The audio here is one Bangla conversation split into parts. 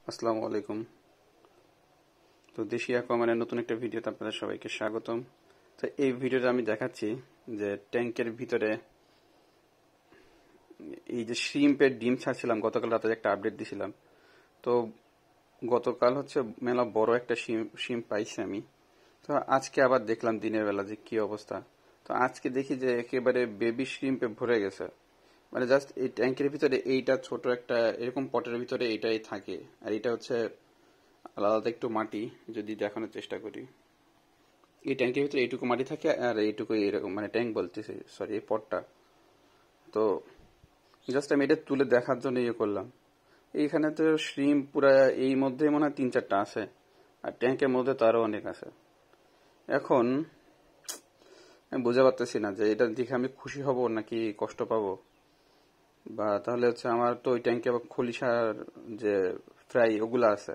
আসসালামু আলাইকুম। তো দেশি অ্যাকোয়ারিয়ামের নতুন একটা ভিডিওতে আপনাদের সবাইকে স্বাগতম। তো এই ভিডিওতে আমি দেখাচ্ছি যে ট্যাঙ্কের ভিতরে এই যে শ্রিম্পের ডিম ছাড়ছিলাম, গতকাল রাতে একটা আপডেট দিছিলাম। তো গতকাল হচ্ছে মেলা বড় একটা শ্রিম্প পাইছি আমি। তো আজকে আবার দেখলাম দিনের বেলা যে কি অবস্থা। তো আজকে দেখি যে একেবারে বেবি শ্রিম্পে ভরে গেছে। মানে জাস্ট এই ট্যাঙ্কের ভিতরে এইটা ছোট একটা এরকম পটের ভিতরে এইটাই থাকে। আর এটা হচ্ছে আলাদা একটু মাটি, যদি দেখানোর চেষ্টা করি। এই ট্যাঙ্কের ভিতরে এইটুকু মাটি থাকে আর এইটুকু এরকম, মানে ট্যাঙ্ক বলতেছি, সরি, এই পটটা। তো জাস্ট আমি এটা তুলে দেখার জন্য ইয়ে করলাম। এইখানে তো শ্রিম্প পুরা এই মধ্যে মনে হয় 3-4টা আছে, আর ট্যাঙ্কের মধ্যে তো আরো অনেক আছে। এখন আমি বুঝতে পারতেছি না যে এটা দেখে আমি খুশি হব নাকি কষ্ট পাবো, বা তাহলে হচ্ছে আমার তো ওই ট্যাঙ্কে আবার খলিশার যে ফ্রাই ওগুলা আছে।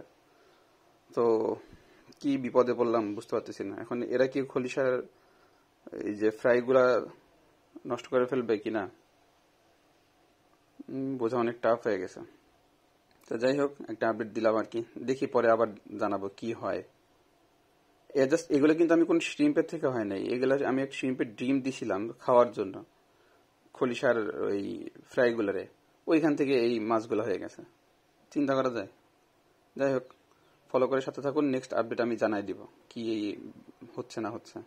তো কি বিপদে পড়লাম বুঝতে পারতেছি না। এখন এরা কি খলিশার এই যে ফ্রাই গুলা নষ্ট করে ফেলবে কিনা, বোঝা অনেক টাফ হয়ে গেছে। তো যাই হোক, একটা আপডেট দিলাম আর কি, দেখি পরে আবার জানাবো কি হয়। জাস্ট এগুলো কিন্তু আমি কোন শ্রিম্পের থেকে হয় নাই, এগুলো আমি এক শ্রিম্পের ডিম দিছিলাম খাওয়ার জন্য খলিশার ওই ফ্রাই গুলারে, ওইখান থেকে এই মাছগুলো হয়ে গেছে। চিন্তা করা যায়। যাই হোক, ফলো করে সাথে থাকুন, নেক্সট আপডেট আমি জানাই দিব কি হচ্ছে না হচ্ছে।